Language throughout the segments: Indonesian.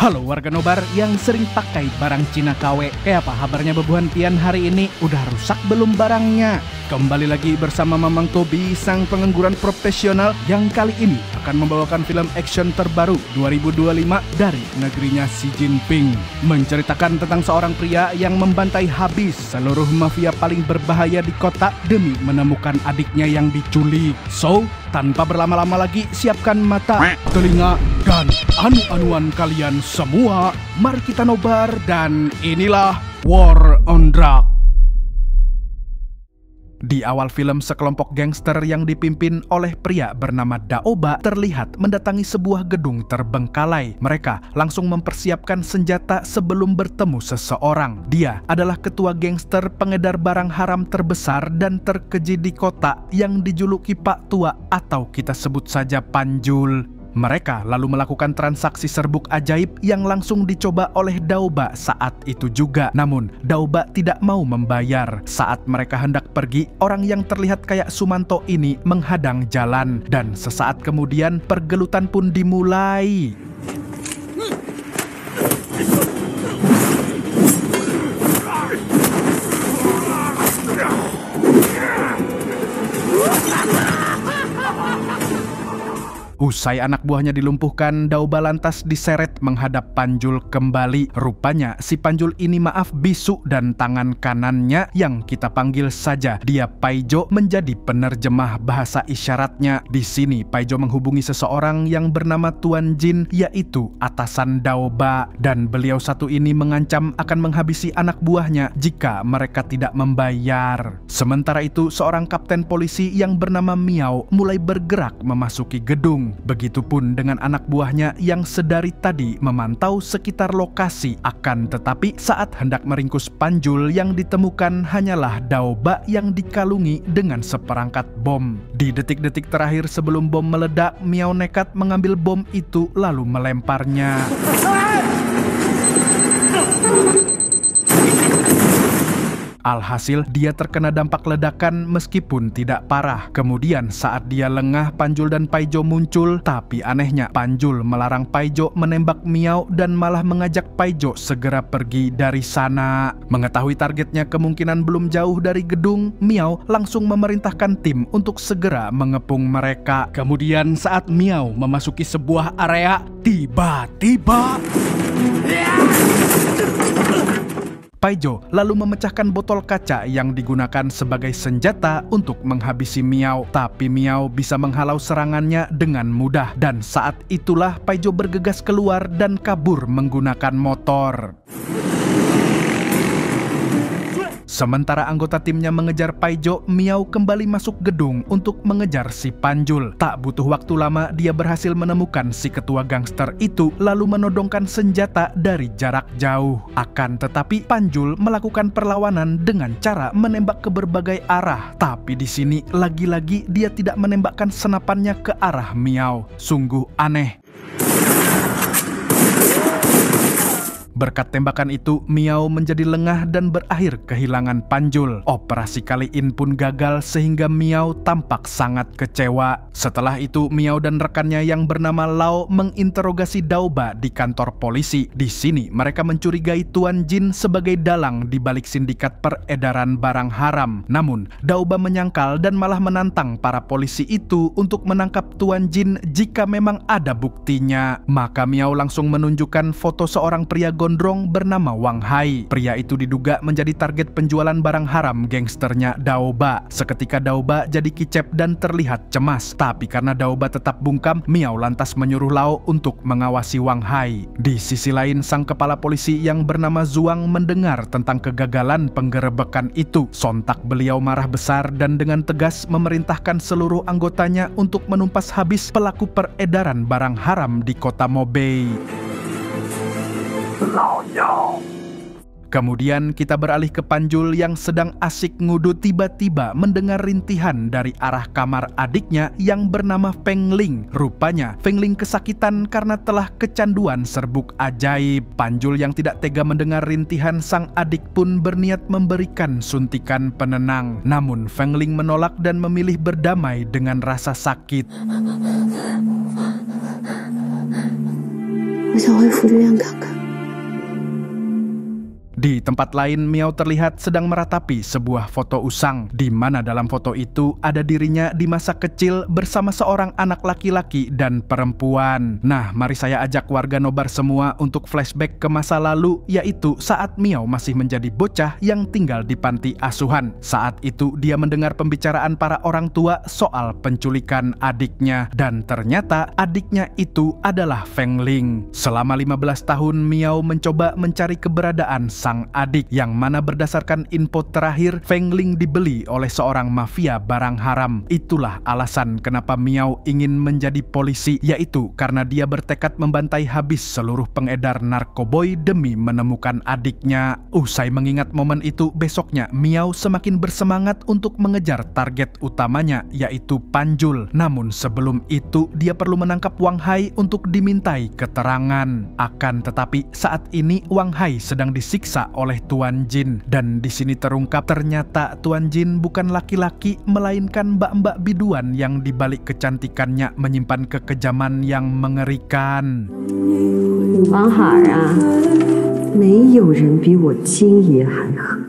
Halo warga nobar yang sering pakai barang Cina KW. Kayak apa kabarnya bebuhan pian hari ini? Udah rusak belum barangnya? Kembali lagi bersama Mamang Tobi, sang pengangguran profesional yang kali ini akan membawakan film action terbaru 2025 dari negerinya Xi Jinping. Menceritakan tentang seorang pria yang membantai habis seluruh mafia paling berbahaya di kota demi menemukan adiknya yang diculik. So, tanpa berlama-lama lagi, siapkan mata, telinga, dan anu-anuan kalian semua. Mari kita nobar dan inilah War on Drugs. Di awal film, sekelompok gangster yang dipimpin oleh pria bernama Daoba terlihat mendatangi sebuah gedung terbengkalai. Mereka langsung mempersiapkan senjata sebelum bertemu seseorang. Dia adalah ketua gangster pengedar barang haram terbesar dan terkeji di kota yang dijuluki Pak Tua atau kita sebut saja Panjul. Mereka lalu melakukan transaksi serbuk ajaib yang langsung dicoba oleh Daoba saat itu juga. Namun, Daoba tidak mau membayar. Saat mereka hendak pergi, orang yang terlihat kayak Sumanto ini menghadang jalan. Dan sesaat kemudian, pergelutan pun dimulai. Usai anak buahnya dilumpuhkan, Daoba lantas diseret menghadap Panjul kembali. Rupanya si Panjul ini bisu dan tangan kanannya yang kita panggil saja dia Paijo menjadi penerjemah bahasa isyaratnya. Di sini Paijo menghubungi seseorang yang bernama Tuan Jin, yaitu atasan Daoba, dan beliau satu ini mengancam akan menghabisi anak buahnya jika mereka tidak membayar. Sementara itu, seorang kapten polisi yang bernama Miao mulai bergerak memasuki gedung. Begitupun dengan anak buahnya yang sedari tadi memantau sekitar lokasi. Akan tetapi saat hendak meringkus Panjul, yang ditemukan hanyalah Daoba yang dikalungi dengan seperangkat bom. Di detik-detik terakhir sebelum bom meledak, Miao nekat mengambil bom itu lalu melemparnya. Alhasil, dia terkena dampak ledakan meskipun tidak parah. Kemudian saat dia lengah, Panjul dan Paijo muncul. Tapi anehnya, Panjul melarang Paijo menembak Miao dan malah mengajak Paijo segera pergi dari sana. Mengetahui targetnya kemungkinan belum jauh dari gedung, Miao langsung memerintahkan tim untuk segera mengepung mereka. Kemudian saat Miao memasuki sebuah area, tiba-tiba Paijo lalu memecahkan botol kaca yang digunakan sebagai senjata untuk menghabisi Miao. Tapi Miao bisa menghalau serangannya dengan mudah. Dan saat itulah Paijo bergegas keluar dan kabur menggunakan motor. Sementara anggota timnya mengejar Paijo, Miao kembali masuk gedung untuk mengejar si Panjul. Tak butuh waktu lama, dia berhasil menemukan si ketua gangster itu lalu menodongkan senjata dari jarak jauh. Akan tetapi Panjul melakukan perlawanan dengan cara menembak ke berbagai arah. Tapi di sini lagi-lagi dia tidak menembakkan senapannya ke arah Miao. Sungguh aneh. Berkat tembakan itu, Miao menjadi lengah dan berakhir kehilangan Panjul. Operasi kali ini pun gagal sehingga Miao tampak sangat kecewa. Setelah itu, Miao dan rekannya yang bernama Lao menginterogasi Daoba di kantor polisi. Di sini, mereka mencurigai Tuan Jin sebagai dalang di balik sindikat peredaran barang haram. Namun, Daoba menyangkal dan malah menantang para polisi itu untuk menangkap Tuan Jin jika memang ada buktinya. Maka Miao langsung menunjukkan foto seorang pria gondrong bernama Wang Hai. Pria itu diduga menjadi target penjualan barang haram gangsternya Daoba. Seketika Daoba jadi kicep dan terlihat cemas. Tapi karena Daoba tetap bungkam, Miao lantas menyuruh Lao untuk mengawasi Wang Hai. Di sisi lain, sang kepala polisi yang bernama Zuang mendengar tentang kegagalan penggerebekan itu. Sontak beliau marah besar dan dengan tegas memerintahkan seluruh anggotanya untuk menumpas habis pelaku peredaran barang haram di kota Mobei. Kemudian kita beralih ke Panjul yang sedang asik ngudut, tiba-tiba mendengar rintihan dari arah kamar adiknya yang bernama Feng Ling. Rupanya Feng Ling kesakitan karena telah kecanduan serbuk ajaib. Panjul yang tidak tega mendengar rintihan sang adik pun berniat memberikan suntikan penenang. Namun Feng Ling menolak dan memilih berdamai dengan rasa sakit. 我想回福利院看看。 Di tempat lain, Miao terlihat sedang meratapi sebuah foto usang, di mana dalam foto itu ada dirinya di masa kecil bersama seorang anak laki-laki dan perempuan. Nah, mari saya ajak warga Nobar semua untuk flashback ke masa lalu, yaitu saat Miao masih menjadi bocah yang tinggal di panti asuhan. Saat itu dia mendengar pembicaraan para orang tua soal penculikan adiknya, dan ternyata adiknya itu adalah Feng Ling. Selama 15 tahun, Miao mencoba mencari keberadaan sang adik, yang mana berdasarkan info terakhir Feng Ling dibeli oleh seorang mafia barang haram. Itulah alasan kenapa Miao ingin menjadi polisi, yaitu karena dia bertekad membantai habis seluruh pengedar narkoboy demi menemukan adiknya. Usai mengingat momen itu, besoknya Miao semakin bersemangat untuk mengejar target utamanya, yaitu Panjul. Namun sebelum itu dia perlu menangkap Wang Hai untuk dimintai keterangan. Akan tetapi saat ini Wang Hai sedang disiksa oleh Tuan Jin, dan di sini terungkap ternyata Tuan Jin bukan laki-laki melainkan mbak-mbak biduan yang dibalik kecantikannya menyimpan kekejaman yang mengerikan. Wang Hai啊，没有人比我金爷还狠。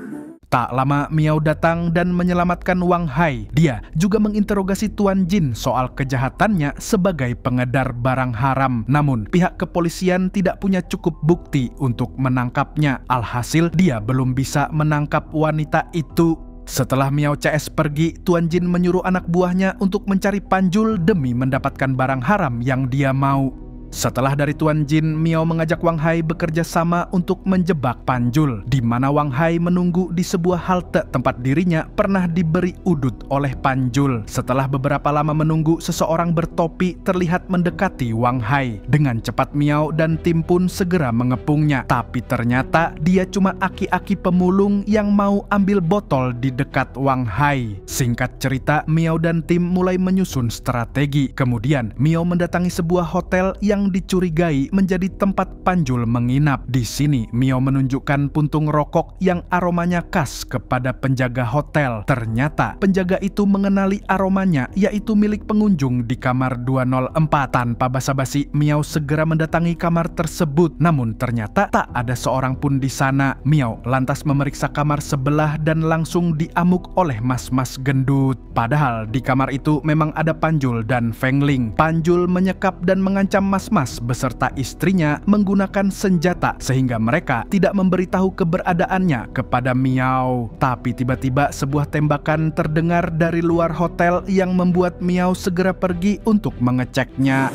Tak lama Miao datang dan menyelamatkan Wang Hai. Dia juga menginterogasi Tuan Jin soal kejahatannya sebagai pengedar barang haram. Namun pihak kepolisian tidak punya cukup bukti untuk menangkapnya. Alhasil dia belum bisa menangkap wanita itu. Setelah Miao CS pergi, Tuan Jin menyuruh anak buahnya untuk mencari Panjul demi mendapatkan barang haram yang dia mau. Setelah dari Tuan Jin, Miao mengajak Wang Hai bekerja sama untuk menjebak Panjul, di mana Wang Hai menunggu di sebuah halte tempat dirinya pernah diberi udut oleh Panjul. Setelah beberapa lama menunggu, seseorang bertopi terlihat mendekati Wang Hai. Dengan cepat Miao dan tim pun segera mengepungnya, tapi ternyata dia cuma aki-aki pemulung yang mau ambil botol di dekat Wang Hai. Singkat cerita, Miao dan tim mulai menyusun strategi. Kemudian Miao mendatangi sebuah hotel yang dicurigai menjadi tempat Panjul menginap. Di sini Miao menunjukkan puntung rokok yang aromanya khas kepada penjaga hotel. Ternyata penjaga itu mengenali aromanya, yaitu milik pengunjung di kamar 204. Tanpa basa-basi, Miao segera mendatangi kamar tersebut. Namun ternyata tak ada seorang pun di sana. Miao lantas memeriksa kamar sebelah dan langsung diamuk oleh mas-mas gendut. Padahal di kamar itu memang ada Panjul dan Feng Ling. Panjul menyekap dan mengancam mas beserta istrinya menggunakan senjata sehingga mereka tidak memberitahu keberadaannya kepada Miao. Tapi tiba-tiba sebuah tembakan terdengar dari luar hotel yang membuat Miao segera pergi untuk mengeceknya.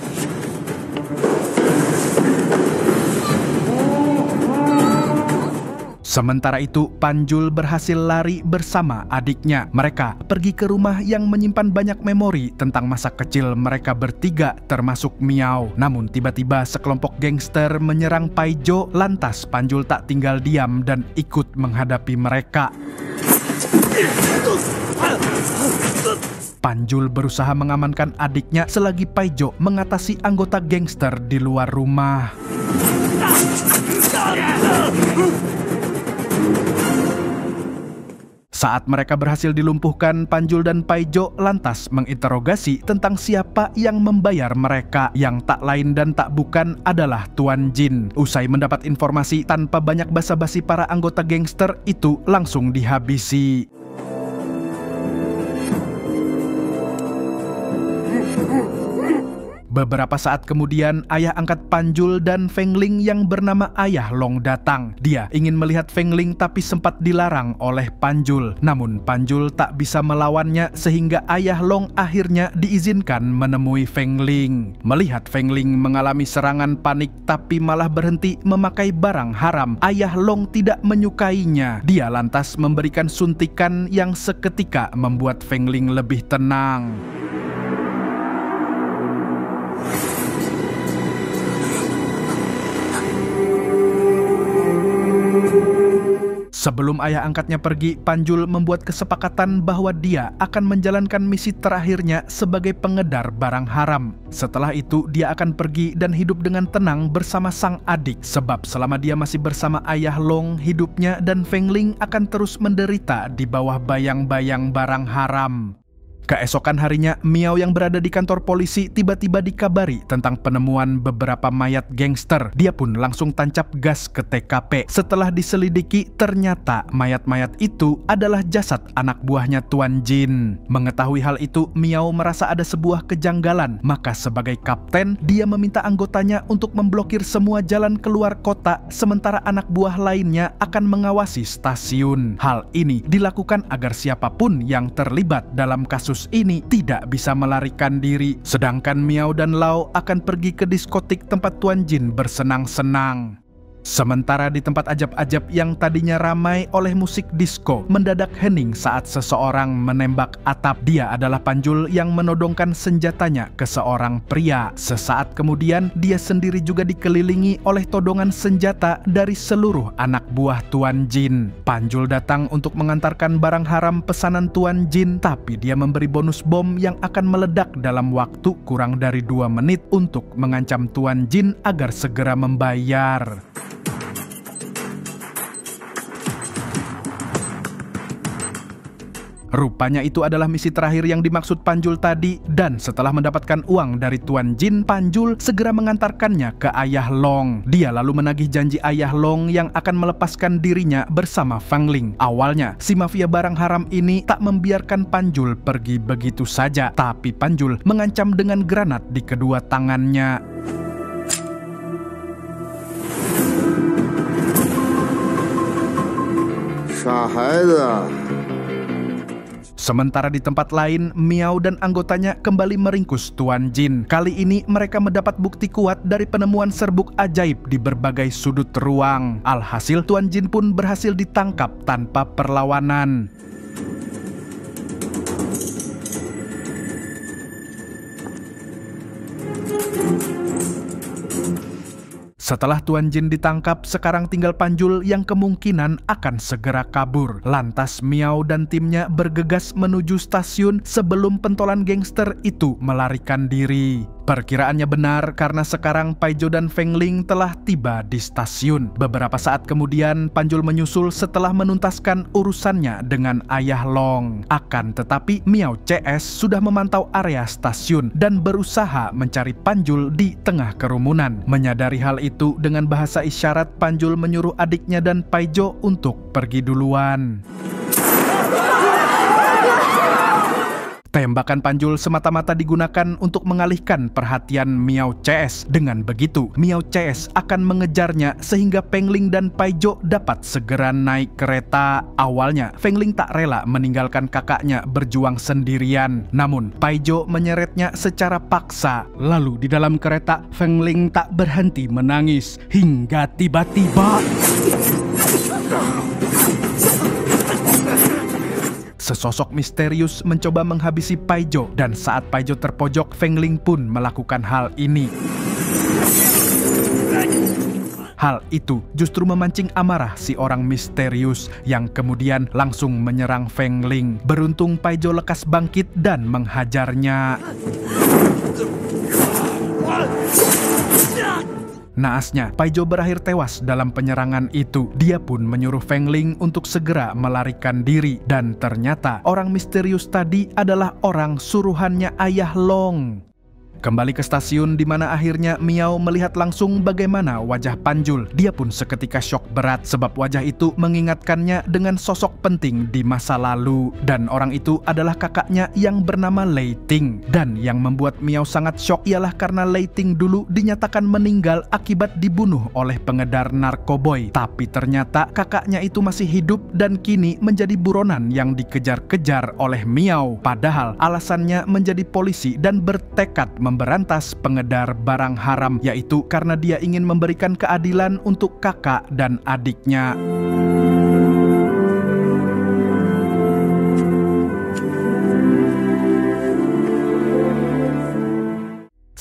Sementara itu, Panjul berhasil lari bersama adiknya. Mereka pergi ke rumah yang menyimpan banyak memori tentang masa kecil mereka bertiga, termasuk Miao. Namun tiba-tiba sekelompok gangster menyerang Paijo, lantas Panjul tak tinggal diam dan ikut menghadapi mereka. Panjul berusaha mengamankan adiknya selagi Paijo mengatasi anggota gangster di luar rumah. Saat mereka berhasil dilumpuhkan, Panjul dan Paijo lantas menginterogasi tentang siapa yang membayar mereka, yang tak lain dan tak bukan adalah Tuan Jin. Usai mendapat informasi, tanpa banyak basa-basi para anggota gangster itu langsung dihabisi. Beberapa saat kemudian, ayah angkat Panjul dan Feng Ling yang bernama Ayah Long datang. Dia ingin melihat Feng Ling tapi sempat dilarang oleh Panjul. Namun Panjul tak bisa melawannya sehingga Ayah Long akhirnya diizinkan menemui Feng Ling. Melihat Feng Ling mengalami serangan panik tapi malah berhenti memakai barang haram, Ayah Long tidak menyukainya. Dia lantas memberikan suntikan yang seketika membuat Feng Ling lebih tenang. Sebelum ayah angkatnya pergi, Panjul membuat kesepakatan bahwa dia akan menjalankan misi terakhirnya sebagai pengedar barang haram. Setelah itu, dia akan pergi dan hidup dengan tenang bersama sang adik. Sebab selama dia masih bersama Ayah Long, hidupnya dan Feng Ling akan terus menderita di bawah bayang-bayang barang haram. Keesokan harinya, Miao yang berada di kantor polisi tiba-tiba dikabari tentang penemuan beberapa mayat gangster. Dia pun langsung tancap gas ke TKP. Setelah diselidiki, ternyata mayat-mayat itu adalah jasad anak buahnya Tuan Jin. Mengetahui hal itu, Miao merasa ada sebuah kejanggalan. Maka sebagai kapten, dia meminta anggotanya untuk memblokir semua jalan keluar kota, sementara anak buah lainnya akan mengawasi stasiun. Hal ini dilakukan agar siapapun yang terlibat dalam kasus ini tidak bisa melarikan diri. Sedangkan Miao dan Lau akan pergi ke diskotik tempat Tuan Jin bersenang-senang. Sementara di tempat ajab-ajab yang tadinya ramai oleh musik disco, mendadak hening saat seseorang menembak atap. Dia adalah Panjul yang menodongkan senjatanya ke seorang pria. Sesaat kemudian, dia sendiri juga dikelilingi oleh todongan senjata dari seluruh anak buah Tuan Jin. Panjul datang untuk mengantarkan barang haram pesanan Tuan Jin, tapi dia memberi bonus bom yang akan meledak dalam waktu kurang dari 2 menit untuk mengancam Tuan Jin agar segera membayar. Rupanya itu adalah misi terakhir yang dimaksud Panjul tadi, dan setelah mendapatkan uang dari Tuan Jin, Panjul segera mengantarkannya ke Ayah Long. Dia lalu menagih janji Ayah Long yang akan melepaskan dirinya bersama Feng Ling. Awalnya, si mafia barang haram ini tak membiarkan Panjul pergi begitu saja, tapi Panjul mengancam dengan granat di kedua tangannya. Sementara di tempat lain, Miao dan anggotanya kembali meringkus Tuan Jin. Kali ini mereka mendapat bukti kuat dari penemuan serbuk ajaib di berbagai sudut ruang. Alhasil Tuan Jin pun berhasil ditangkap tanpa perlawanan. Setelah Tuan Jin ditangkap, sekarang tinggal Panjul yang kemungkinan akan segera kabur. Lantas Miao dan timnya bergegas menuju stasiun sebelum pentolan gangster itu melarikan diri. Perkiraannya benar karena sekarang Paijo dan Feng Ling telah tiba di stasiun. Beberapa saat kemudian Panjul menyusul setelah menuntaskan urusannya dengan Ayah Long. Akan tetapi Miao CS sudah memantau area stasiun dan berusaha mencari Panjul di tengah kerumunan. Menyadari hal itu, dengan bahasa isyarat Panjul menyuruh adiknya dan Paijo untuk pergi duluan. Tembakan Panjul semata-mata digunakan untuk mengalihkan perhatian Miao CS. Dengan begitu, Miao CS akan mengejarnya sehingga Feng Ling dan Paijo dapat segera naik kereta. Awalnya, Feng Ling tak rela meninggalkan kakaknya berjuang sendirian. Namun, Paijo menyeretnya secara paksa. Lalu di dalam kereta, Feng Ling tak berhenti menangis hingga tiba-tiba sesosok misterius mencoba menghabisi Paijo, dan saat Paijo terpojok, Feng Ling pun melakukan hal ini. Hal itu justru memancing amarah si orang misterius yang kemudian langsung menyerang Feng Ling. Beruntung Paijo lekas bangkit dan menghajarnya. Naasnya, Paijo berakhir tewas dalam penyerangan itu. Dia pun menyuruh Feng Ling untuk segera melarikan diri. Dan ternyata orang misterius tadi adalah orang suruhannya Ayah Long. Kembali ke stasiun di mana akhirnya Miao melihat langsung bagaimana wajah Panjul. Dia pun seketika syok berat sebab wajah itu mengingatkannya dengan sosok penting di masa lalu. Dan orang itu adalah kakaknya yang bernama Lei Ting. Dan yang membuat Miao sangat syok ialah karena Lei Ting dulu dinyatakan meninggal akibat dibunuh oleh pengedar narkoboy. Tapi ternyata kakaknya itu masih hidup dan kini menjadi buronan yang dikejar-kejar oleh Miao. Padahal alasannya menjadi polisi dan bertekad memberantas pengedar barang haram, yaitu karena dia ingin memberikan keadilan untuk kakak dan adiknya.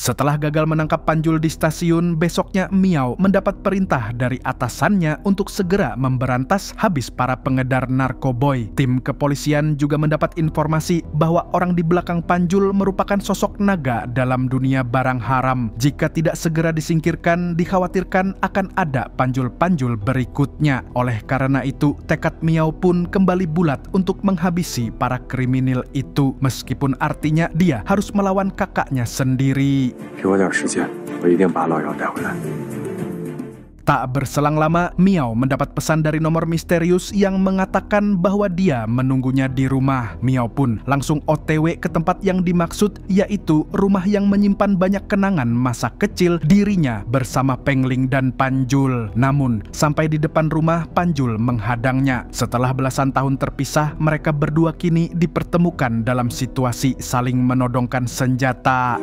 Setelah gagal menangkap Panjul di stasiun, besoknya Miao mendapat perintah dari atasannya untuk segera memberantas habis para pengedar narkoboy. Tim kepolisian juga mendapat informasi bahwa orang di belakang Panjul merupakan sosok naga dalam dunia barang haram. Jika tidak segera disingkirkan, dikhawatirkan akan ada Panjul-Panjul berikutnya. Oleh karena itu, tekad Miao pun kembali bulat untuk menghabisi para kriminal itu, meskipun artinya dia harus melawan kakaknya sendiri. 给我点时间，我一定把老姚带回来。 Tak berselang lama, Miao mendapat pesan dari nomor misterius yang mengatakan bahwa dia menunggunya di rumah. Miao pun langsung OTW ke tempat yang dimaksud, yaitu rumah yang menyimpan banyak kenangan masa kecil dirinya bersama Pengling dan Panjul. Namun, sampai di depan rumah, Panjul menghadangnya. Setelah belasan tahun terpisah, mereka berdua kini dipertemukan dalam situasi saling menodongkan senjata.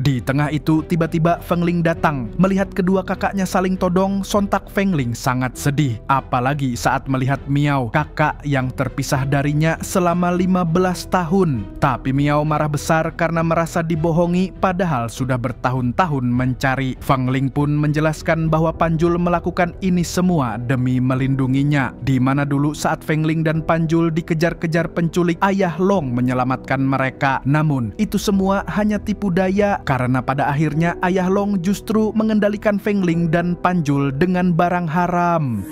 Di tengah itu, tiba-tiba Feng Ling datang. Melihat kedua kakaknya saling todong, sontak Feng Ling sangat sedih. Apalagi saat melihat Miao, kakak yang terpisah darinya selama 15 tahun. Tapi Miao marah besar karena merasa dibohongi padahal sudah bertahun-tahun mencari. Feng Ling pun menjelaskan bahwa Panjul melakukan ini semua demi melindunginya. Di mana dulu saat Feng Ling dan Panjul dikejar-kejar penculik, Ayah Long menyelamatkan mereka. Namun, itu semua hanya tipu daya. Karena pada akhirnya Ayah Long justru mengendalikan Feng Ling dan Panjul dengan barang haram.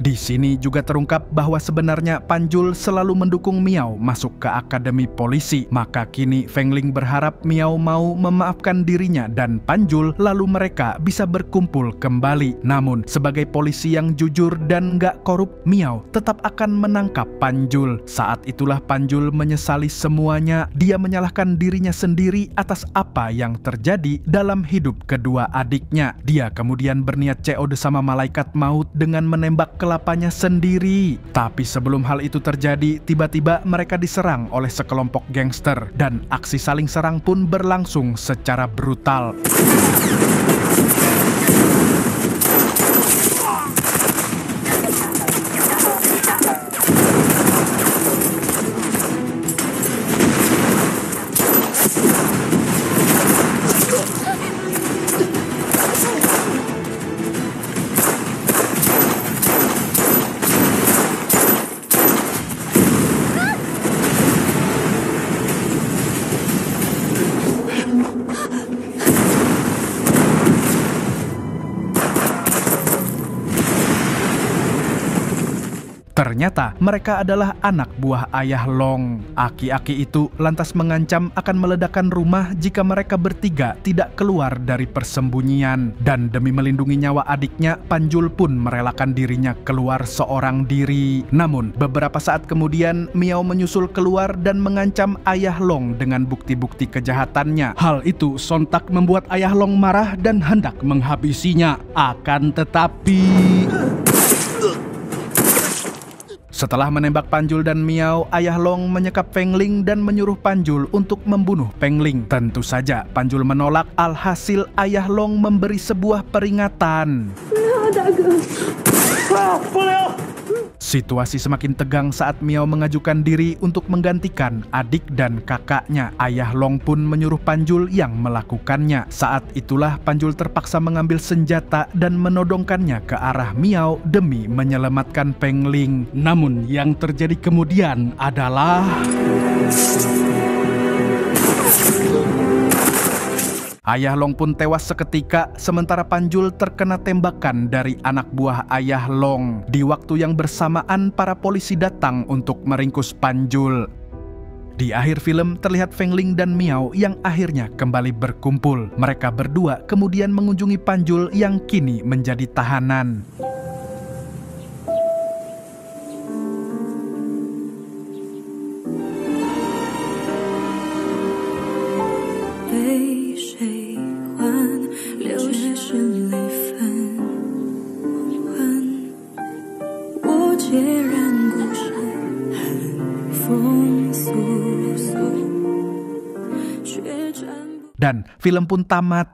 Di sini juga terungkap bahwa sebenarnya Panjul selalu mendukung Miao masuk ke akademi polisi. Maka kini Feng Ling berharap Miao mau memaafkan dirinya dan Panjul, lalu mereka bisa berkumpul kembali. Namun sebagai polisi yang jujur dan gak korup, Miao tetap akan menangkap Panjul. Saat itulah Panjul menyesali semuanya. Dia menyalahkan dirinya sendiri atas apa yang terjadi dalam hidup kedua adiknya. Dia kemudian berniat COD sama malaikat maut dengan menembak kelapanya sendiri. Tapi sebelum hal itu terjadi, tiba-tiba mereka diserang oleh sekelompok gangster dan aksi saling serang pun berlangsung secara brutal. Ternyata mereka adalah anak buah Ayah Long. Aki-aki itu lantas mengancam akan meledakkan rumah jika mereka bertiga tidak keluar dari persembunyian. Dan demi melindungi nyawa adiknya, Panjul pun merelakan dirinya keluar seorang diri. Namun beberapa saat kemudian Miao menyusul keluar dan mengancam Ayah Long dengan bukti-bukti kejahatannya. Hal itu sontak membuat Ayah Long marah dan hendak menghabisinya. Akan tetapi setelah menembak Panjul dan Miao, Ayah Long menyekap Feng Ling dan menyuruh Panjul untuk membunuh Feng Ling. Tentu saja Panjul menolak, alhasil Ayah Long memberi sebuah peringatan. Situasi semakin tegang saat Miao mengajukan diri untuk menggantikan adik dan kakaknya. Ayah Long pun menyuruh Panjul yang melakukannya. Saat itulah Panjul terpaksa mengambil senjata dan menodongkannya ke arah Miao demi menyelamatkan Feng Ling. Namun yang terjadi kemudian adalah Ayah Long pun tewas seketika, sementara Panjul terkena tembakan dari anak buah Ayah Long. Di waktu yang bersamaan, para polisi datang untuk meringkus Panjul. Di akhir film terlihat Feng Ling dan Miao yang akhirnya kembali berkumpul. Mereka berdua kemudian mengunjungi Panjul yang kini menjadi tahanan. Dan film pun tamat.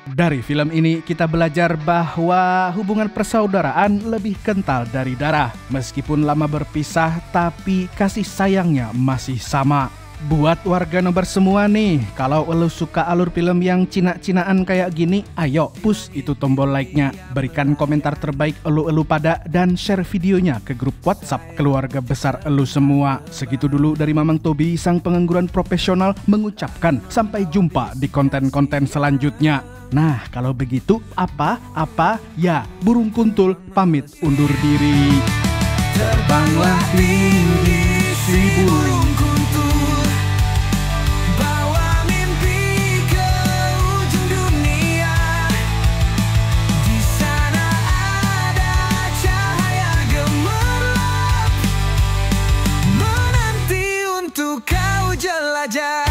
Dari film ini kita belajar bahwa hubungan persaudaraan lebih kental dari darah. Meskipun lama berpisah, tapi kasih sayangnya masih sama. Buat warga nobar semua nih, kalau lo suka alur film yang cina-cinaan kayak gini, ayo push itu tombol like-nya, berikan komentar terbaik elu pada, dan share videonya ke grup WhatsApp keluarga besar elu semua. Segitu dulu dari Mamang Tobi, sang pengangguran profesional, mengucapkan sampai jumpa di konten-konten selanjutnya. Nah, kalau begitu apa ya, burung kuntul pamit undur diri. Terbanglah tinggi si burung kuntul, bawa mimpi ke ujung dunia. Di sana ada cahaya gemerlap, menanti untuk kau jelajah.